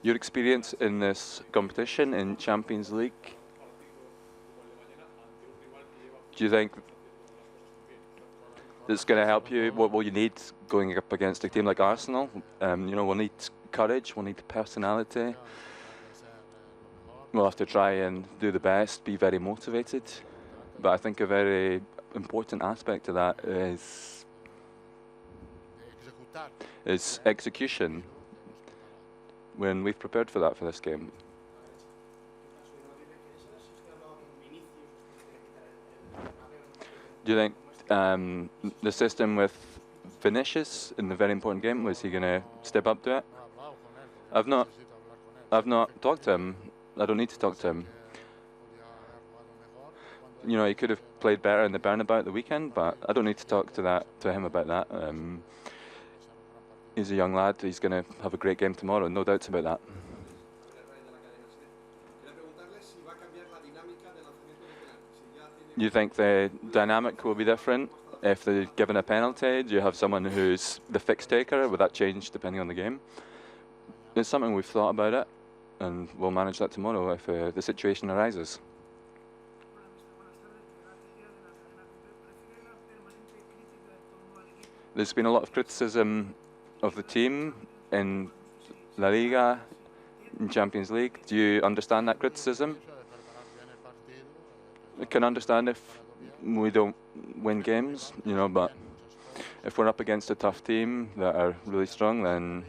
Your experience in this competition in Champions League, do you think it's going to help you? What will you need going up against a team like Arsenal? You know, we'll need courage, we'll need personality. We'll have to try and do the best, be very motivated. But I think a very important aspect of that is execution. When we've prepared for that for this game. Do you think the system with Vinicius in the very important game, was he going to step up to it? I've not talked to him. I don't need to talk to him. You know, he could have played better in the Bernabeu at the weekend, but I don't need to talk to him about that. He's a young lad. He's going to have a great game tomorrow. No doubts about that. Do you think the dynamic will be different if they're given a penalty? Do you have someone who's the fix taker? Would that change depending on the game? It's something we've thought about it, and we'll manage that tomorrow if the situation arises. There's been a lot of criticism of the team in La Liga, in Champions League. Do you understand that criticism? I can understand if we don't win games, you know, but if we're up against a tough team that are really strong, then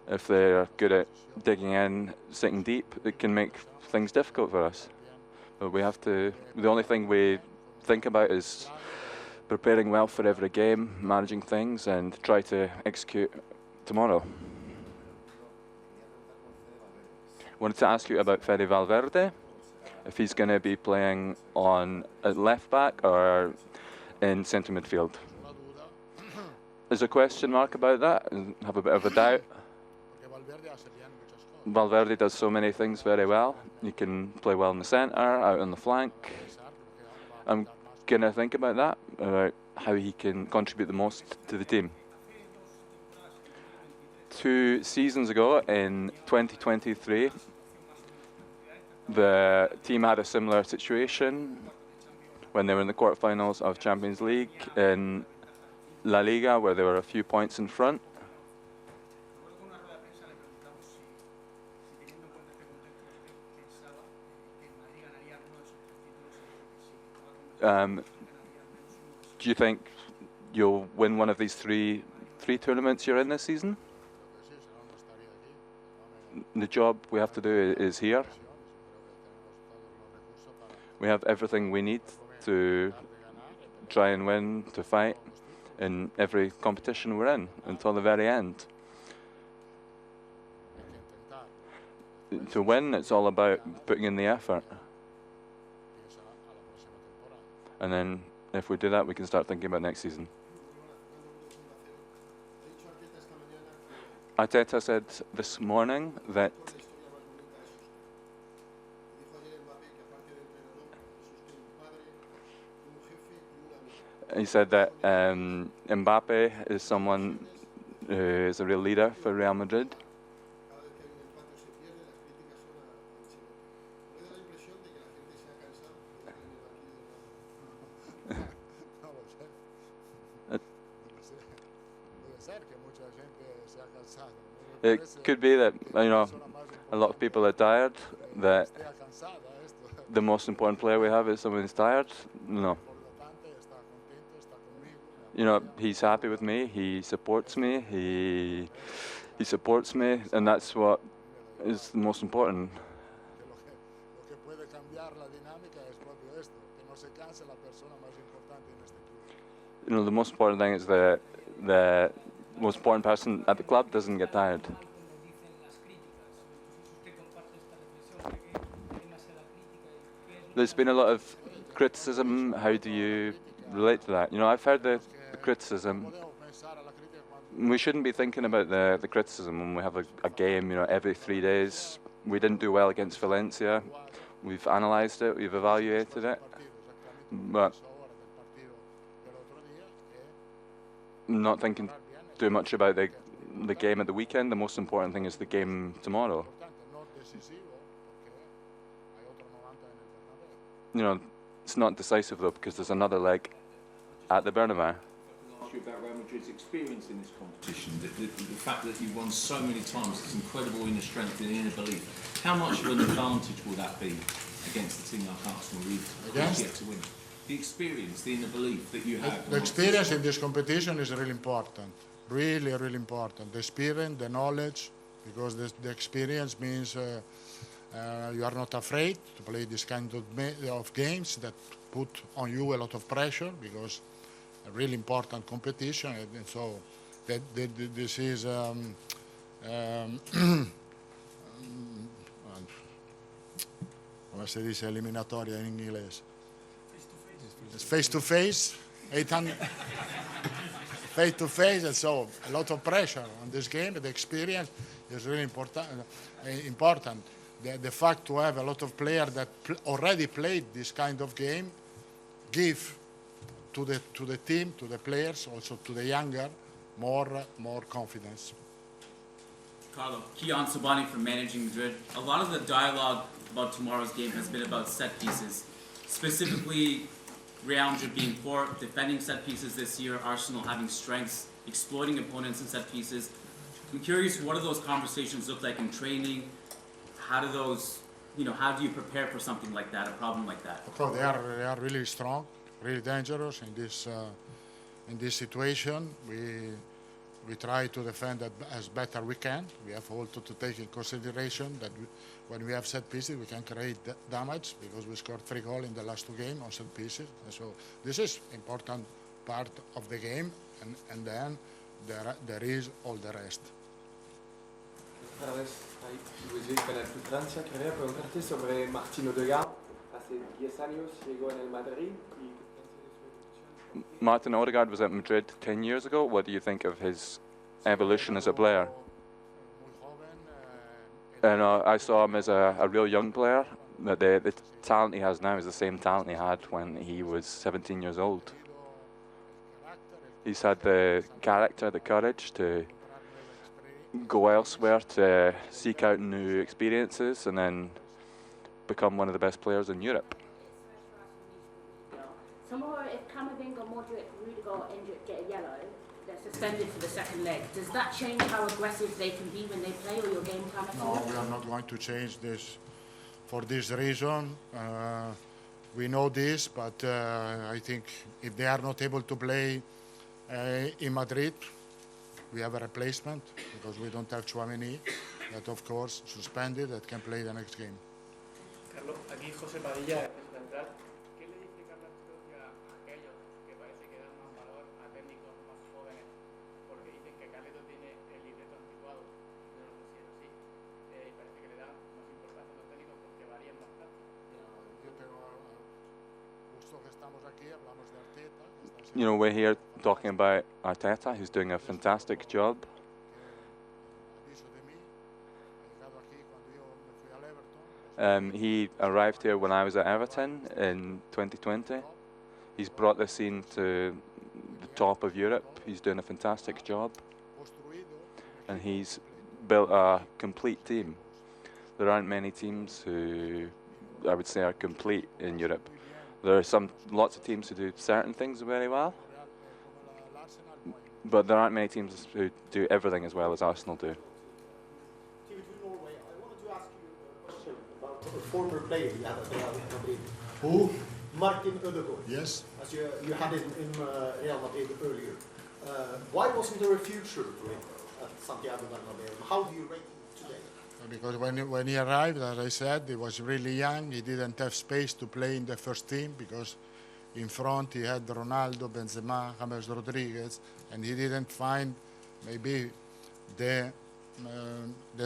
if they're good at digging in, sinking deep, it can make things difficult for us. But we have to, the only thing we think about is preparing well for every game, managing things, and try to execute tomorrow. Wanted to ask you about Fede Valverde, if he's going to be playing on at left back or in centre midfield. There's a question mark about that, and have a bit of a doubt. Valverde does so many things very well. He can play well in the centre, out on the flank. I'm going to think about that, about how he can contribute the most to the team. 2 seasons ago, in 2023, the team had a similar situation when they were in the quarterfinals of Champions League in La Liga, where they were a few points in front. Do you think you'll win one of these three tournaments you're in this season? The job we have to do is here. We have everything we need to try and win, to fight in every competition we're in until the very end. To win, it's all about putting in the effort. And then if we do that, we can start thinking about next season. Arteta said this morning that Mbappe is someone who is a real leader for Real Madrid. It could be that, you know, a lot of people are tired, that the most important player we have is someone who's tired. No. You know, he's happy with me, he supports me, he supports me, and that's what is the most important. You know, the most important thing is that the most important person at the club doesn't get tired. There's been a lot of criticism. How do you relate to that? You know, I've heard the criticism. We shouldn't be thinking about the criticism when we have a game, you know, every 3 days. We didn't do well against Valencia. We've analysed it, we've evaluated it. But I'm not thinking do much about the game at the weekend. The most important thing is the game tomorrow. You know, it's not decisive though, because there's another leg at the Bernabeu. Ask you about Real Madrid's experience in this competition, the fact that you've won so many times, this incredible inner strength and inner belief. How much of an advantage will that be against a team like Arsenal who get to win? The experience, the inner belief that you have. The experience in this competition is really important, really important. The experience, the knowledge, because the experience means you are not afraid to play this kind of games that put on you a lot of pressure, because a really important competition, and so this is come si dice eliminatoria in inglese? It's face to face, 800 face to face, and so a lot of pressure on this game. The experience is really important. The fact to have a lot of players that already played this kind of game give to the team, to the players, also to the younger, more confidence. Carlo, Kiyan Sabani from Managing Madrid. A lot of the dialogue about tomorrow's game has been about set pieces, specifically Real Madrid being poor defending set pieces this year, Arsenal having strengths, exploiting opponents in set pieces. I'm curious, what do those conversations look like in training? How do those, how do you prepare for something like that, a problem like that? So they are really strong, really dangerous in this situation. We try to defend as better we can. We have also to take in consideration that when we have set pieces, we can create damage, because we scored 3 goals in the last 2 games on set pieces. And so this is important part of the game, and then there is all the rest. Francia, quería preguntarte sobre Martin Odegaard. Hace 10 años llegó en el Madrid y Martin Odegaard was at Madrid 10 years ago. What do you think of his evolution as a player? And I saw him as a real young player. The talent he has now is the same talent he had when he was 17 years old. He's had the character, the courage to go elsewhere, to seek out new experiences, and then become one of the best players in Europe. Tomorrow, if Camavinga, Modric, Rudiger, or Endrick get a yellow, they're suspended for the second leg. Does that change how aggressive they can be when they play, or your game plan at all? No, we are not going to change this for this reason. We know this, but I think if they are not able to play in Madrid, we have a replacement, because we don't have Tchouaméni, that of course suspended, that can play the next game. Carlo, aquí José Padilla, central. ¿Qué le dice Carlo Ancelotti a aquellos que parece que dan más valor a técnicos más jóvenes? Porque dicen que Carleto tiene el libreto anticuado, no lo considero así, y parece que le dan más importancia a los técnicos porque varían bastante. We're here talking about Arteta, who's doing a fantastic job. He arrived here when I was at Everton in 2020. He's brought this team to the top of Europe. He's doing a fantastic job. And he's built a complete team. There aren't many teams who, I would say, are complete in Europe. There are lots of teams who do certain things very well, but there aren't many teams who do everything as well as Arsenal do. A former player you had at Real Madrid. Who? Martin Odegaard. Yes. As you had it in Real Madrid earlier. Why wasn't there a future for him at Santiago Bernabeu? How do you rate him today? Because when he arrived, as I said, he was really young. He didn't have space to play in the first team, because in front he had Ronaldo, Benzema, James Rodriguez, and he didn't find maybe the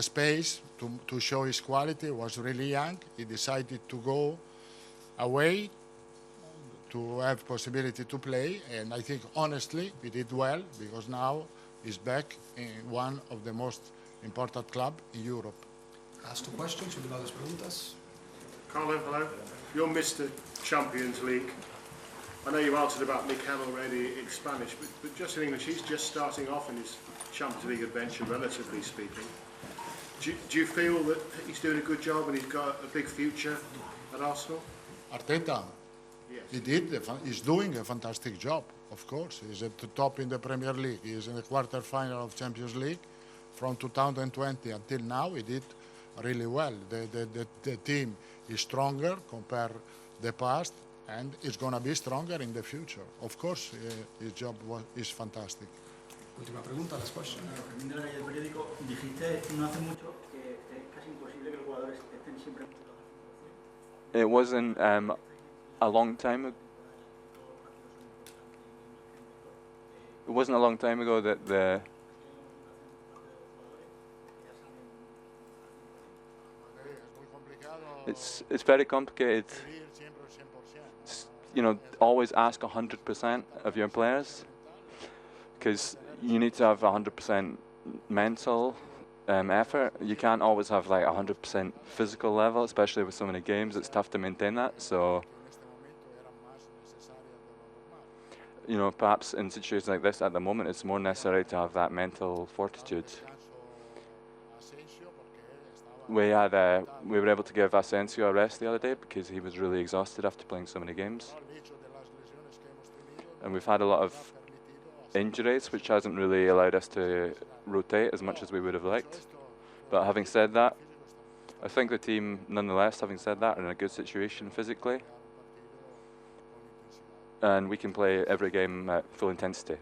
space to show his quality. He was really young. He decided to go away to have possibility to play, and I think honestly he did well, because now he's back in one of the most important clubs in Europe. Last 2 questions, you las preguntas. Carlo, hello. You're Mr. Champions League. I know you answered about Mikel already in Spanish, but just in English, he's just starting off in his Champions League adventure, relatively speaking. Do you feel that he's doing a good job and he's got a big future at Arsenal? Arteta, Yes. he's doing a fantastic job, of course. He's at the top in the Premier League. He's in the quarter-final of Champions League. From 2020 until now, he did really well. The team is stronger compared to the past, and it's going to be stronger in the future. Of course, his job is fantastic. Última pregunta, last question. Fermín de la calle del periódico, dijiste no hace mucho que es casi imposible que los jugadores estén siempre motivados al 100%. It wasn't a long time ago. It wasn't a long time ago that it's very complicated. You know, always ask 100% of your players, because you need to have 100% mental effort. You can't always have like 100% physical level, especially with so many games. It's tough to maintain that. So, you know, perhaps in situations like this at the moment, it's more necessary to have that mental fortitude. We were able to give Asensio a rest the other day because he was really exhausted after playing so many games. And we've had a lot of injuries, which hasn't really allowed us to rotate as much as we would have liked. But having said that, I think the team, nonetheless, having said that, are in a good situation physically. And we can play every game at full intensity.